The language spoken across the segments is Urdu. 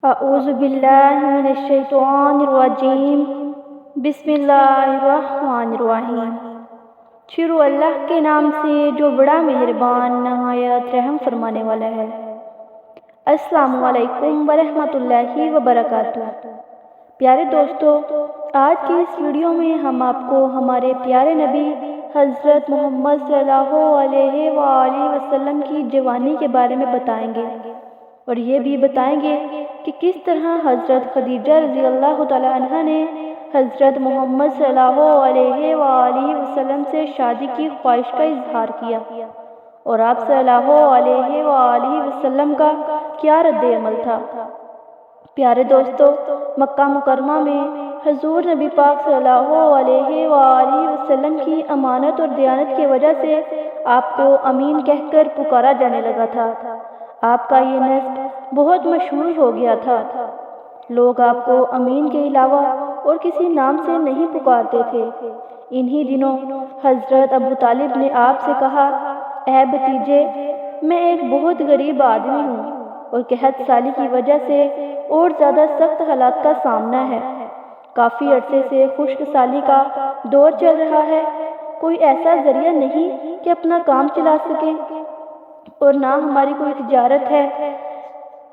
اعوذ باللہ من الشیطان الرجیم بسم اللہ الرحمن الرحیم۔ شروع اللہ کے نام سے جو بڑا مہربان نہایت رحم فرمانے والا ہے۔ السلام علیکم ورحمۃ اللہ وبرکاتہ۔ پیارے دوستو، آج کی اس ویڈیو میں ہم آپ کو ہمارے پیارے نبی حضرت محمد صلی اللہ علیہ وآلہ وسلم کی جوانی کے بارے میں بتائیں گے، اور یہ بھی بتائیں گے کہ کس طرح حضرت خدیجہ رضی اللہ تعالیٰ عنہ نے حضرت محمد صلی اللہ علیہ وآلہ وسلم سے شادی کی خواہش کا اظہار کیا، اور آپ صلی اللہ علیہ وآلہ وسلم کا کیا رد عمل تھا۔ پیارے دوستو، مکہ مکرمہ میں حضور نبی پاک صلی اللہ علیہ وآلہ وسلم کی امانت اور دیانت کی وجہ سے آپ کو امین کہہ کر پکارا جانے لگا تھا۔ آپ کا یہ نسب بہت مشہور ہو گیا تھا۔ لوگ آپ کو امین کے علاوہ اور کسی نام سے نہیں پکارتے تھے۔ انہی دنوں حضرت ابو طالب نے آپ سے کہا، اے بھتیجے، میں ایک بہت غریب آدمی ہوں اور قحط سالی کی وجہ سے اور زیادہ سخت حالات کا سامنا ہے۔ کافی عرصے سے خشک سالی کا دور چل رہا ہے۔ کوئی ایسا ذریعہ نہیں کہ اپنا کام چلا سکیں، اور نہ ہماری کوئی تجارت ہے۔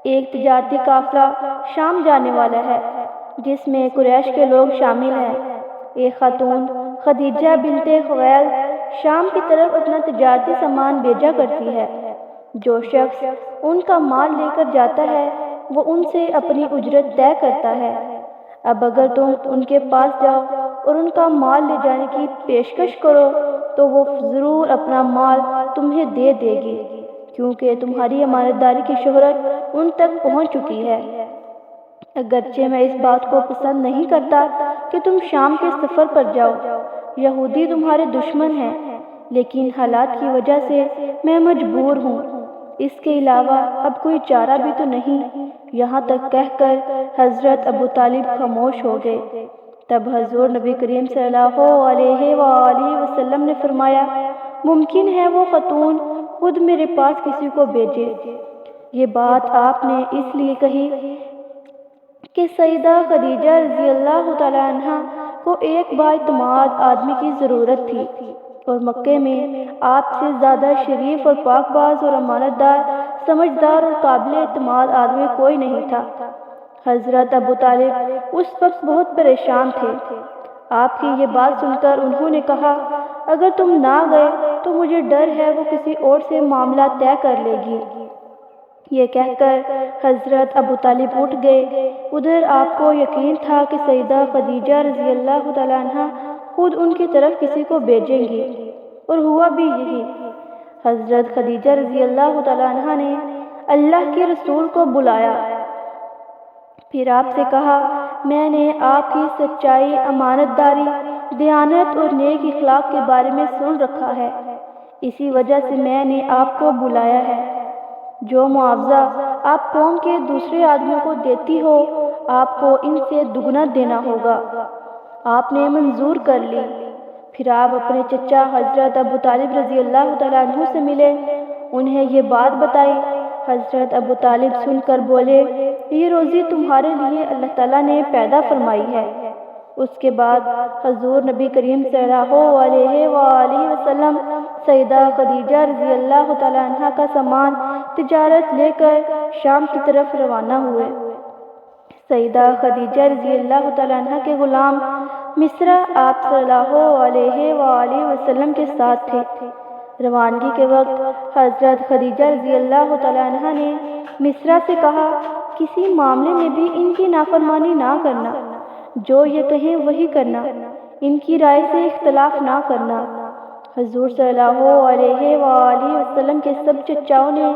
ایک تجارتی قافلہ شام جانے والا ہے جس میں قریش کے لوگ شامل ہیں۔ ایک خاتون خدیجہ بنت خویلد شام کی طرف اپنا تجارتی سامان بھیجا کرتی ہے۔ جو شخص ان کا مال لے کر جاتا ہے وہ ان سے اپنی اجرت طے کرتا ہے۔ اب اگر تم ان کے پاس جاؤ اور ان کا مال لے جانے کی پیشکش کرو تو وہ ضرور اپنا مال تمہیں دے دے گی، کیونکہ تمہاری امانت داری کی شہرت ان تک پہنچ چکی ہے۔ اگرچہ میں اس بات کو پسند نہیں کرتا کہ تم شام کے سفر پر جاؤ، یہودی تمہارے دشمن ہیں، لیکن حالات کی وجہ سے میں مجبور ہوں۔ اس کے علاوہ اب کوئی چارہ بھی تو نہیں۔ یہاں تک کہہ کر حضرت ابو طالب خاموش ہو گئے۔ تب حضور نبی کریم صلی اللہ علیہ وآلہ وسلم نے فرمایا، ممکن ہے وہ خاتون خود میرے پاس کسی کو بھیجے۔ یہ بات آپ نے اس لیے کہی کہ سیدہ خدیجہ رضی اللہ تعالیٰ عنہ کو ایک بااعتماد آدمی کی ضرورت تھی، اور مکے میں آپ سے زیادہ شریف اور پاک باز اور امانت دار، سمجھدار اور قابل اعتماد آدمی کوئی نہیں تھا۔ حضرت ابو طالب اس وقت بہت پریشان تھے۔ آپ کی یہ بات سن کر انہوں نے کہا، اگر تم نہ گئے تو مجھے ڈر ہے وہ کسی اور سے معاملہ طے کر لے گی۔ یہ کہہ کر حضرت ابو طالب اٹھ گئے۔ ادھر آپ کو یقین تھا کہ سیدہ خدیجہ رضی اللہ تعالیٰ عنہ خود ان کی طرف کسی کو بھیجیں گی، اور ہوا بھی یہی۔ حضرت خدیجہ رضی اللہ تعالیٰ عنہ نے اللہ کے رسول کو بلایا، پھر آپ سے کہا، میں نے آپ کی سچائی، امانت داری، دیانت اور نیک اخلاق کے بارے میں سن رکھا ہے، اسی وجہ سے میں نے آپ کو بلایا ہے۔ جو معاوضہ آپ قوم کے دوسرے آدمیوں کو دیتی ہو، آپ کو ان سے دگنا دینا ہوگا۔ آپ نے منظور کر لی۔ پھر آپ اپنے چچا حضرت ابو طالب رضی اللہ تعالیٰ عنہ سے ملے، انہیں یہ بات بتائی۔ حضرت ابو طالب سن کر بولے، یہ روزی تمہارے لیے اللہ تعالیٰ نے پیدا فرمائی ہے۔ اس کے بعد حضور نبی کریم صلی اللہ علیہ وآلہ وسلم سیدہ خدیجہ رضی اللہ تعالیٰ عنہ کا سامان تجارت لے کر شام کی طرف روانہ ہوئے۔ سیدہ خدیجہ رضی اللہ تعالیٰ عنہ کے غلام مصرع آپ صلی اللہ علیہ وآلہ وسلم کے ساتھ تھے۔ روانگی کے وقت حضرت خدیجہ رضی اللہ تعالیٰ عنہ نے مصرع سے کہا، کسی معاملے میں بھی ان کی نافرمانی نہ کرنا، جو یہ کہیں وہی کرنا، ان کی رائے سے اختلاف نہ کرنا۔ حضور صلی اللہ علیہ وآلہ وسلم کے سب چچاؤں نے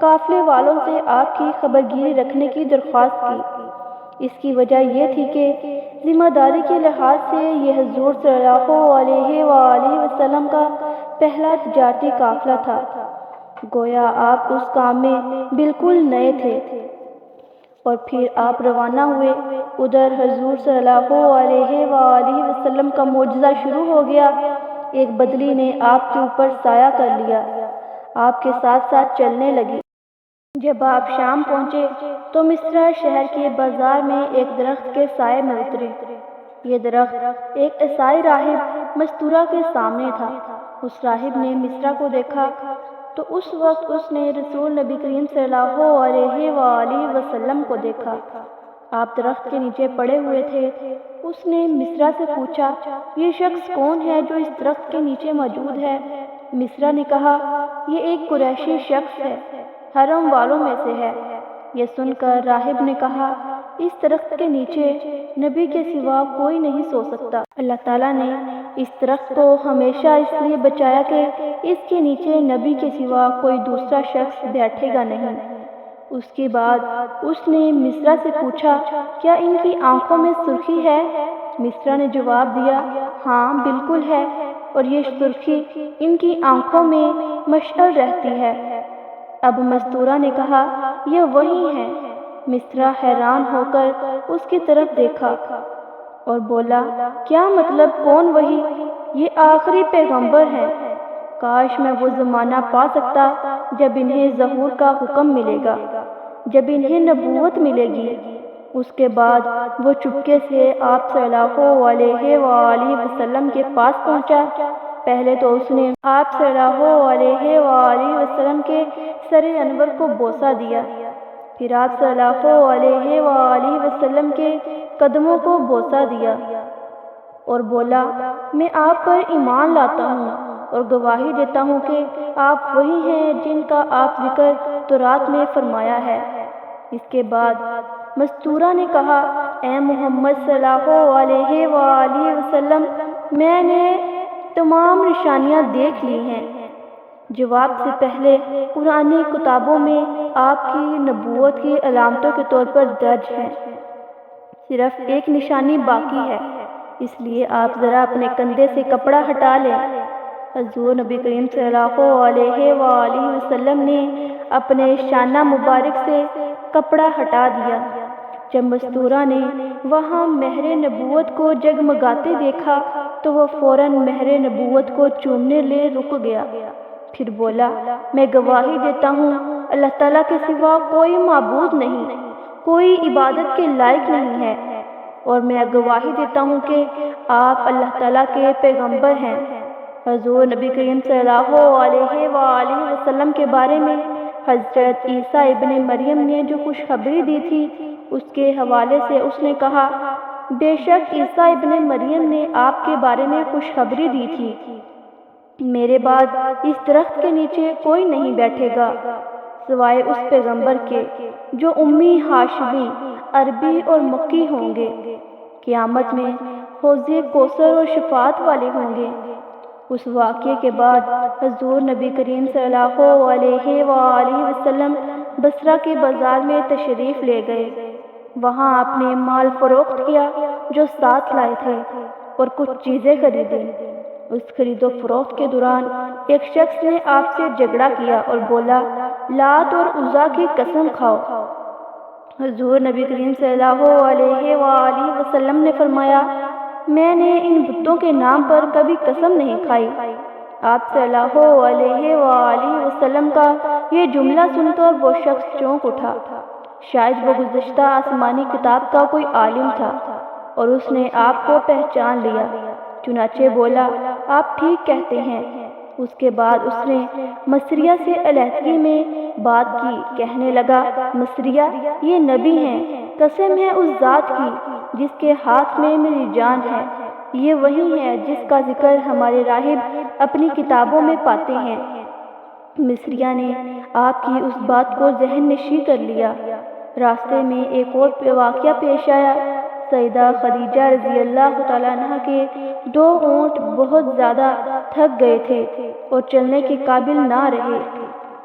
قافلے والوں سے آپ کی خبرگیری رکھنے کی درخواست کی۔ اس کی وجہ یہ تھی کہ ذمہ داری کے لحاظ سے یہ حضور صلی اللہ علیہ وآلہ وسلم کا پہلا تجارتی قافلہ تھا، گویا آپ اس کام میں بالکل نئے تھے۔ اور پھر آپ روانہ ہوئے۔ ادھر حضور صلی اللہ علیہ وآلہ وسلم کا معجزہ شروع ہو گیا۔ ایک بدلی نے آپ کے اوپر سایہ کر لیا، آپ کے ساتھ ساتھ چلنے لگی۔ جب آپ شام پہنچے تو مصرع شہر کے بازار میں ایک درخت کے سائے میں اترے۔ یہ درخت ایک عیسائی راہب مستورہ کے سامنے تھا۔ اس راہب نے مصرع کو دیکھا تو اس وقت اس نے رسول نبی کریم صلی اللہ علیہ وآلہ وسلم کو دیکھا۔ آپ درخت کے نیچے پڑے ہوئے تھے۔ اس نے مصرع سے پوچھا، یہ شخص کون ہے جو اس درخت کے نیچے موجود ہے؟ مصرع نے کہا، یہ ایک قریشی شخص ہے، حرم والوں میں سے ہے۔ یہ سن کر راہب نے کہا، اس درخت کے نیچے نبی کے سوا کوئی نہیں سو سکتا۔ اللہ تعالیٰ نے اس درخت کو ہمیشہ اس لیے بچایا کہ اس کے نیچے نبی کے سوا کوئی دوسرا شخص بیٹھے گا نہیں۔ اس کے بعد اس نے مصرع سے پوچھا، کیا ان کی آنکھوں میں سرخی ہے؟ مصرع نے جواب دیا، ہاں بالکل ہے، اور یہ سرخی ان کی آنکھوں میں مشعل رہتی ہے۔ اب مستورہ نے کہا، یہ وہی ہے۔ مصرع حیران ہو کر اس کی طرف دیکھا اور بولا، کیا مطلب کون وہی؟ یہ آخری پیغمبر ہیں۔ کاش میں وہ زمانہ پا سکتا جب انہیں ظہور کا حکم ملے گا، جب انہیں نبوت ملے گی۔ اس کے بعد وہ چپکے سے آپ صلی اللہ علیہ وآلہ وسلم کے پاس پہنچا۔ پہلے تو اس نے آپ صلی اللہ علیہ وآلہ وسلم کے سر انور کو بوسہ دیا، پھر آپ صلی اللہ علیہ وآلہ وسلم کے قدموں کو بوسہ دیا اور بولا، میں آپ پر ایمان لاتا ہوں اور گواہی دیتا ہوں کہ آپ وہی ہیں جن کا آپ ذکر تورات میں فرمایا ہے۔ اس کے بعد مستورہ نے کہا، اے محمد صلی اللہ علیہ وآلہ وسلم، میں نے تمام نشانیاں دیکھ لی ہیں۔ جواب سے پہلے قرآنی کتابوں میں آپ کی نبوت کی علامتوں کے طور پر درج ہیں، صرف ایک نشانی باقی ہے، اس لیے آپ ذرا اپنے کندھے سے کپڑا ہٹا لیں۔ حضور نبی کریم صلی اللہ علیہ وآلہ وسلم نے اپنے شانہ مبارک سے کپڑا ہٹا دیا۔ جب مستورہ نے وہاں مہر نبوت کو جگمگاتے دیکھا تو وہ فوراً مہر نبوت کو چومنے لے رک گیا، پھر بولا، میں گواہی دیتا ہوں اللہ تعالیٰ کے سوا کوئی معبود نہیں، کوئی عبادت کے لائق نہیں ہے، اور میں گواہی دیتا ہوں کہ آپ اللہ تعالیٰ کے پیغمبر ہیں۔ حضور نبی کریم صلی اللہ علیہ وآلہ وسلم کے بارے میں حضرت عیسیٰ ابن مریم نے جو خوشخبری دی تھی، اس کے حوالے سے اس نے کہا، بے شک عیسیٰ ابن مریم نے آپ کے بارے میں خوشخبری دی تھی، میرے بعد اس درخت کے نیچے کوئی نہیں بیٹھے گا سوائے اس پیغمبر کے جو امی ہاشمی، عربی اور مکی ہوں گے۔ قیامت میں حوض کوثر اور شفاعت والے ہوں گے۔ اس واقعے کے بعد حضور نبی کریم صلی اللہ علیہ وآلہ وسلم بصرہ کے بازار میں تشریف لے گئے۔ وہاں آپ نے مال فروخت کیا جو ساتھ لائے تھے اور کچھ چیزیں خریدیں۔ اس خرید و فروخت کے دوران ایک شخص نے آپ سے جھگڑا کیا اور بولا، لات اور عزیٰ کی قسم کھاؤ۔ حضور نبی کریم صلی اللہ علیہ وآلہ وسلم نے فرمایا، میں نے ان بتوں کے نام پر کبھی قسم نہیں کھائی۔ آپ صلی اللہ علیہ وآلہ وسلم کا یہ جملہ سن کر وہ شخص چونک اٹھا، شاید وہ گزشتہ آسمانی کتاب کا کوئی عالم تھا اور اس نے آپ کو پہچان لیا، چنانچہ بولا، آپ ٹھیک کہتے ہیں۔ اس کے بعد اس نے مصریہ سے علیحدگی میں بات کی، کہنے لگا، مصریہ یہ نبی ہیں، قسم ہے اس ذات کی جس کے ہاتھ میں میری جان ہے، یہ وہی ہے جس کا ذکر ہمارے راہب اپنی کتابوں میں پاتے ہیں۔ مصریہ نے آپ کی اس بات کو ذہن نشین کر لیا۔ راستے میں ایک اور واقعہ پیش آیا۔ سیدہ خدیجہ رضی اللہ تعالیٰ عنہ کے 2 اونٹ بہت زیادہ تھک گئے تھے اور چلنے کے قابل نہ رہے۔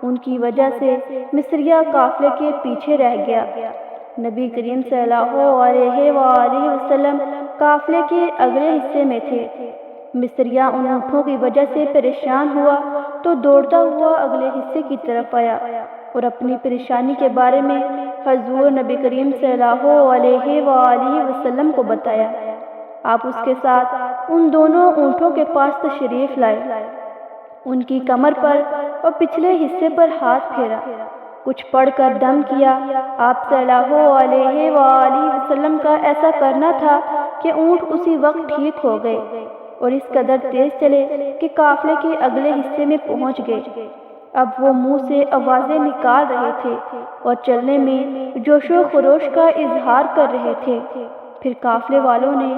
ان کی وجہ سے مصریہ قافلے کے پیچھے رہ گیا۔ نبی کریم صلی اللہ علیہ وآلہ وسلم قافلے کے اگلے حصے میں تھے۔ مصریہ ان اونٹوں کی وجہ سے پریشان ہوا تو دوڑتا ہوا اگلے حصے کی طرف آیا اور اپنی پریشانی کے بارے میں حضور نبی کریم صلی اللہ علیہ وآلہ وسلم کو بتایا۔ آپ اس کے ساتھ ان دونوں اونٹوں کے پاس تشریف لائے، ان کی کمر پر اور پچھلے حصے پر ہاتھ پھیرا کچھ پڑھ کر دم کیا۔ آپ صلی اللہ علیہ وآلہ وسلم کا ایسا کرنا تھا کہ اونٹ اسی وقت ٹھیک ہو گئے اور اس قدر تیز چلے کہ قافلے کے اگلے حصے میں پہنچ گئے۔ اب وہ منہ سے آوازیں نکال رہے تھے اور چلنے میں جوش و خروش کا اظہار کر رہے تھے۔ پھر قافلے والوں نے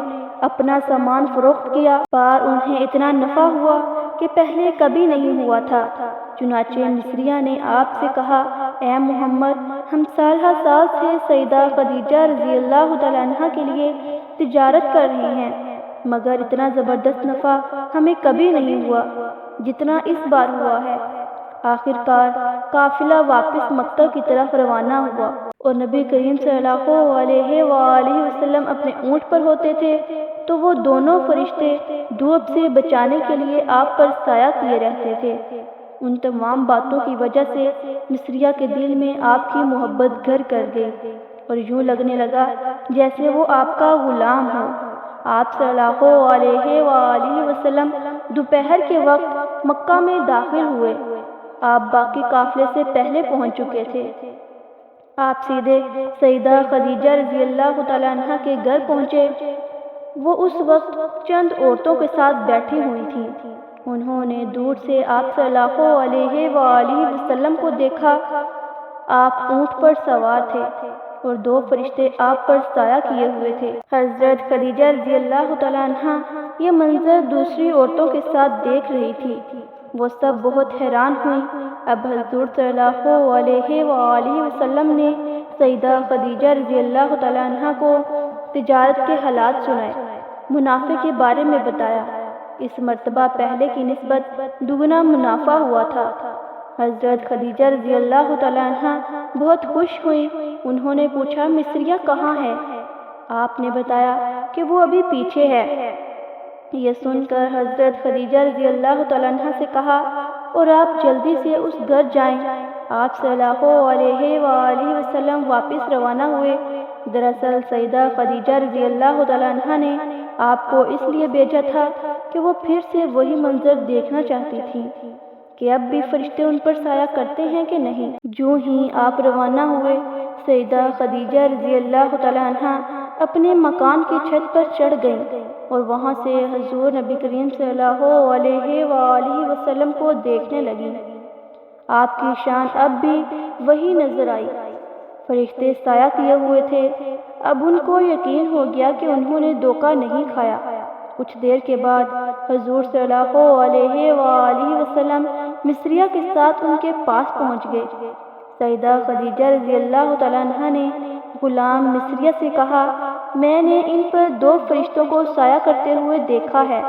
اپنا سامان فروخت کیا، پر انہیں اتنا نفع ہوا کہ پہلے کبھی نہیں ہوا تھا۔ چنانچہ مصریہ نے آپ سے کہا، اے محمد، ہم سال ہر سال سے سیدہ خدیجہ رضی اللہ تعالیٰ عنہ کے لیے تجارت کر رہے ہیں، مگر اتنا زبردست نفع ہمیں کبھی نہیں ہوا جتنا اس بار ہوا ہے۔ آخر کار قافلہ واپس مکہ کی طرف روانہ ہوا اور نبی کریم صلی اللہ علیہ وآلہ وسلم اپنے اونٹ پر ہوتے تھے تو وہ دونوں فرشتے دھوپ سے بچانے کے لیے آپ پر سایہ کیے رہتے تھے۔ ان تمام باتوں کی وجہ سے مصریہ کے دل میں آپ کی محبت گھر کر گئی اور یوں لگنے لگا جیسے وہ آپ کا غلام ہو۔ آپ صلی اللہ علیہ وآلہ وسلم دوپہر کے وقت مکہ میں داخل ہوئے۔ آپ باقی قافلے سے پہلے پہنچ چکے تھے۔ آپ سیدھے سیدہ خدیجہ رضی اللہ تعالیٰ عنہ کے گھر پہنچے۔ وہ اس وقت چند عورتوں کے ساتھ بیٹھی ہوئی تھیں۔ انہوں نے دور سے آپ صلی اللہ علیہ وآلہ وسلم کو دیکھا۔ آپ اونٹ پر سوار تھے اور دو فرشتے آپ پر سایہ کیے ہوئے تھے۔ حضرت خدیجہ رضی اللہ تعالیٰ عنہ یہ منظر دوسری عورتوں کے ساتھ دیکھ رہی تھی۔ وہ سب بہت حیران ہوئیں۔ اب حضور صلی اللہ علیہ وآلہ وسلم نے سیدہ خدیجہ رضی اللہ تعالیٰ عنہ کو تجارت کے حالات سنائے، منافع کے بارے میں بتایا۔ اس مرتبہ پہلے کی نسبت دگنا منافع ہوا تھا۔ حضرت خدیجہ رضی اللہ تعالیٰ عنہ بہت خوش ہوئیں۔ انہوں نے پوچھا، مصریہ کہاں ہے؟ آپ نے بتایا کہ وہ ابھی پیچھے ہے۔ یہ سن کر حضرت خدیجہ رضی اللہ تعالیٰ عنہ سے کہا، اور آپ جلدی سے اس گھر جائیں۔ آپ صلی اللہ علیہ وآلہ وسلم واپس روانہ ہوئے۔ دراصل سیدہ خدیجہ رضی اللہ تعالیٰ عنہ نے آپ کو اس لیے بھیجا تھا کہ وہ پھر سے وہی منظر دیکھنا چاہتی تھیں کہ اب بھی فرشتے ان پر سایہ کرتے ہیں کہ نہیں۔ جو ہی آپ روانہ ہوئے، سیدہ خدیجہ رضی اللہ تعالیٰ عنہ اپنے مکان کی چھت پر چڑھ گئیں اور وہاں سے حضور نبی کریم صلی اللہ علیہ وآلہ وسلم کو دیکھنے لگیں۔ آپ کی شان اب بھی وہی نظر آئی۔ فرشتے سایہ کیے ہوئے تھے۔ اب ان کو یقین ہو گیا کہ انہوں نے دھوکہ نہیں کھایا۔ کچھ دیر کے بعد حضور صلی اللہ علیہ وآلہ وسلم مصریہ کے ساتھ ان کے پاس پہنچ گئے۔ سیدہ خدیجہ رضی اللہ تعالیٰ عنہ نے غلام مصریہ سے کہا، میں نے ان پر دو فرشتوں کو سایہ کرتے ہوئے دیکھا ہے،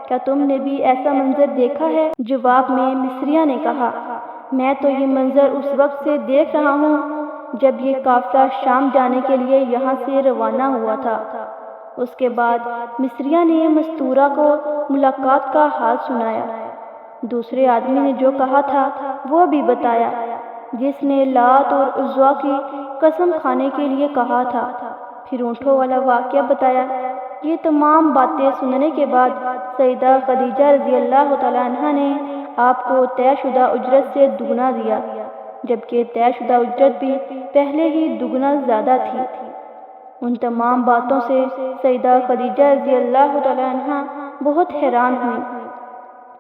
کیا تم نے بھی ایسا منظر دیکھا ہے؟ جواب میں مصریہ نے کہا، میں تو یہ منظر اس وقت سے دیکھ رہا ہوں جب یہ قافلہ شام جانے کے لیے یہاں سے روانہ ہوا تھا۔ اس کے بعد مصریہ نے مستورہ کو ملاقات کا حال سنایا۔ دوسرے آدمی نے جو کہا تھا وہ بھی بتایا، جس نے لات اور عزیٰ کی قسم کھانے کے لیے کہا تھا۔ پھر اونٹوں والا واقعہ بتایا۔ یہ تمام باتیں سننے کے بعد سیدہ خدیجہ رضی اللہ تعالیٰ عنہ نے آپ کو طے شدہ اجرت سے دگنا دیا، جبکہ طے شدہ اجرت بھی پہلے ہی دگنا زیادہ تھی۔ ان تمام باتوں سے سیدہ خدیجہ رضی اللہ تعالیٰ عنہ بہت حیران ہوئیں۔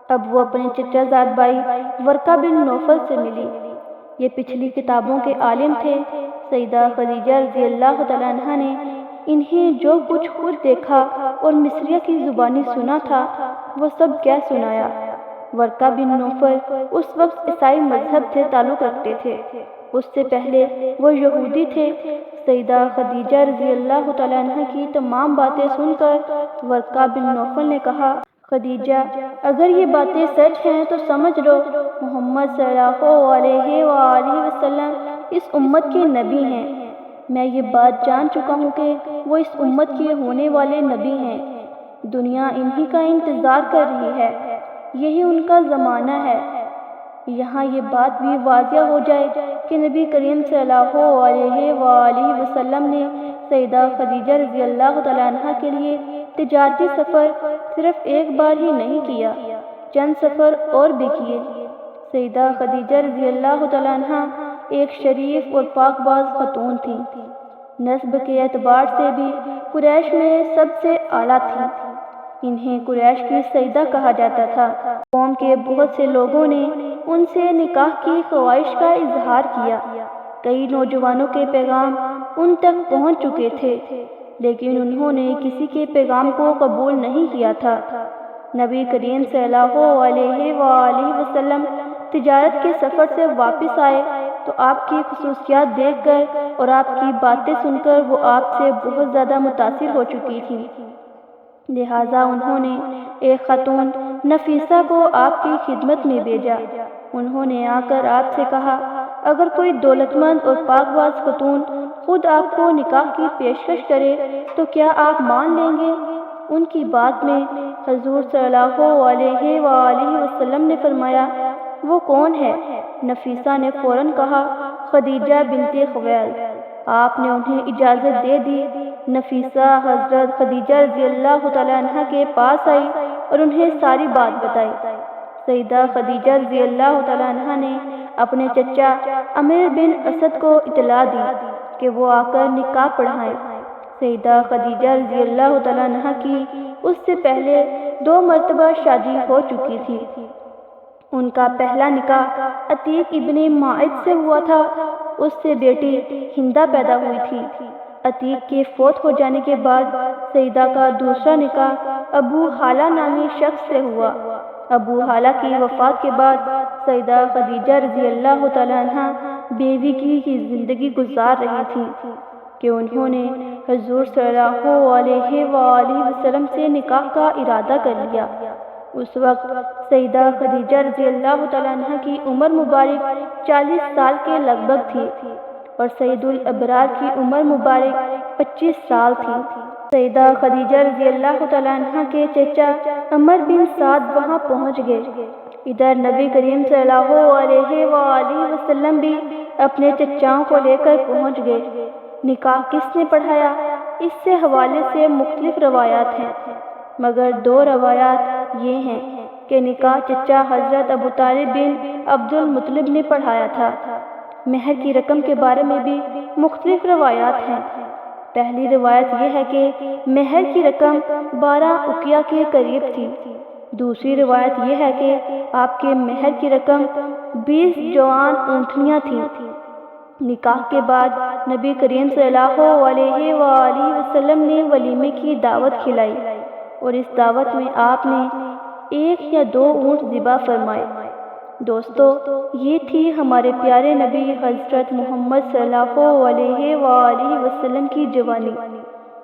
اب وہ اپنے چچا زاد بھائی ورقہ بن نوفل سے ملی۔ یہ پچھلی کتابوں کے عالم تھے۔ سیدہ خدیجہ رضی اللہ تعالیٰ عنہ نے انہیں جو کچھ خود دیکھا اور مصریہ کی زبانی سنا تھا وہ سب کہہ سنایا۔ ورقہ بن نوفل اس وقت عیسائی مذہب سے تعلق رکھتے تھے، اس سے پہلے وہ یہودی تھے۔ سیدہ خدیجہ رضی اللہ تعالیٰ عنہ کی تمام باتیں سن کر ورقہ بن نوفل نے کہا، خدیجہ، اگر یہ باتیں سچ ہیں تو سمجھ لو محمد صلی اللہ علیہ وآلہ وسلم اس امت کے نبی ہیں۔ میں یہ بات جان چکا ہوں کہ وہ اس امت کے ہونے والے نبی ہیں۔ دنیا انہی کا انتظار کر رہی ہے، یہی ان کا زمانہ ہے۔ یہاں یہ بات بھی واضح ہو جائے کہ نبی کریم صلی اللہ علیہ وآلہ وسلم نے سیدہ خدیجہ رضی اللہ تعالیٰ عنہ کے لیے تجارتی سفر صرف ایک بار ہی نہیں کیا، چند سفر اور بھی کیے۔ سیدہ خدیجہ رضی اللہ تعالیٰ عنہ ایک شریف اور پاک باز خاتون تھیں۔ نسب کے اعتبار سے بھی قریش میں سب سے اعلیٰ تھیں۔ انہیں قریش کی سیدہ کہا جاتا تھا۔ قوم کے بہت سے لوگوں نے ان سے نکاح کی خواہش کا اظہار کیا۔ کئی نوجوانوں کے پیغام ان تک پہنچ چکے تھے، لیکن انہوں نے کسی کے پیغام کو قبول نہیں کیا تھا۔ نبی کریم صلی اللہ علیہ وآلہ وسلم تجارت کے سفر سے واپس آئے تو آپ کی خصوصیات دیکھ کر اور آپ کی باتیں سن کر وہ آپ سے بہت زیادہ متاثر ہو چکی تھیں۔ لہٰذا انہوں نے ایک خاتون نفیسہ کو آپ کی خدمت میں بھیجا۔ انہوں نے آ کر آپ سے کہا، اگر کوئی دولت مند اور پاک باز خاتون خود آپ کو نکاح کی پیشکش کرے تو کیا آپ مان لیں گے؟ ان کی بات میں حضور صلی اللہ علیہ وآلہ وسلم نے فرمایا، وہ کون ہے؟ نفیسہ نے فوراً کہا، خدیجہ بنت خویلد۔ آپ نے انہیں اجازت دے دی۔ نفیسہ حضرت خدیجہ رضی اللہ تعالیٰ عنہ کے پاس آئی اور انہیں ساری بات بتائی۔ سیدہ خدیجہ رضی اللہ تعالیٰ عنہ نے اپنے چچا عامر بن اسد کو اطلاع دی کہ وہ آ کر نکاح پڑھائیں۔ سیدہ خدیجہ رضی اللہ تعالیٰ عنہ کی اس سے پہلے 2 مرتبہ شادی ہو چکی تھی۔ ان کا پہلا نکاح عتیق ابن ماعد سے ہوا تھا۔ اس سے بیٹی ہندہ پیدا ہوئی تھی۔ عتیق کے فوت ہو جانے کے بعد سیدہ کا دوسرا نکاح ابو حالہ نامی شخص سے ہوا۔ ابو حالہ کی وفات کے بعد سیدہ خدیجہ رضی اللہ تعالیٰ عنہ بیوی کی زندگی گزار رہی تھیں کہ انہوں نے حضور صلی اللہ علیہ وآلہ وسلم سے نکاح کا ارادہ کر لیا۔ اس وقت سیدہ خدیجہ رضی اللہ تعالیٰ عنہ کی عمر مبارک 40 سال کے لگ بھگ تھی اور سید الابرار کی عمر مبارک 25 سال تھی۔ سیدہ خدیجہ رضی اللہ تعالیٰ عنہ کے چچا عمر بن سعد وہاں پہنچ گئے۔ ادھر نبی کریم صلی اللہ علیہ وآلہ وسلم بھی اپنے چچاؤں کو لے کر پہنچ گئے۔ نکاح کس نے پڑھایا؟ اس سے حوالے سے مختلف روایات ہیں، مگر 2 روایات یہ ہیں کہ نکاح چچا حضرت ابو طالب بن عبد المطلب نے پڑھایا تھا۔ مہر کی رقم کے بارے میں بھی مختلف روایات ہیں۔ پہلی روایت یہ ہے کہ مہر کی رقم 12 اقیہ کے قریب تھی۔ دوسری روایت یہ ہے کہ آپ کے مہر کی رقم 20 جوان اونٹنیاں تھیں۔ نکاح کے بعد نبی کریم صلی اللہ علیہ وآلہ وسلم نے ولیمے کی دعوت کھلائی اور اس دعوت میں آپ نے 1 یا 2 اونٹ ذبح فرمائے۔ دوستو، یہ تھی ہمارے پیارے نبی حضرت محمد صلی اللہ علیہ وآلہ وسلم کی جوانی۔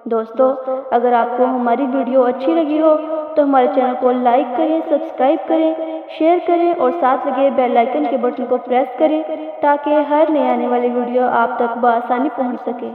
دوستو، اگر آپ کو ہماری ویڈیو اچھی لگی ہو تو ہمارے چینل کو لائک کریں، سبسکرائب کریں، شیئر کریں اور ساتھ لگے بیل آئیکن کے بٹن کو پریس کریں تاکہ ہر نئے آنے والی ویڈیو آپ تک بآسانی پہنچ سکے۔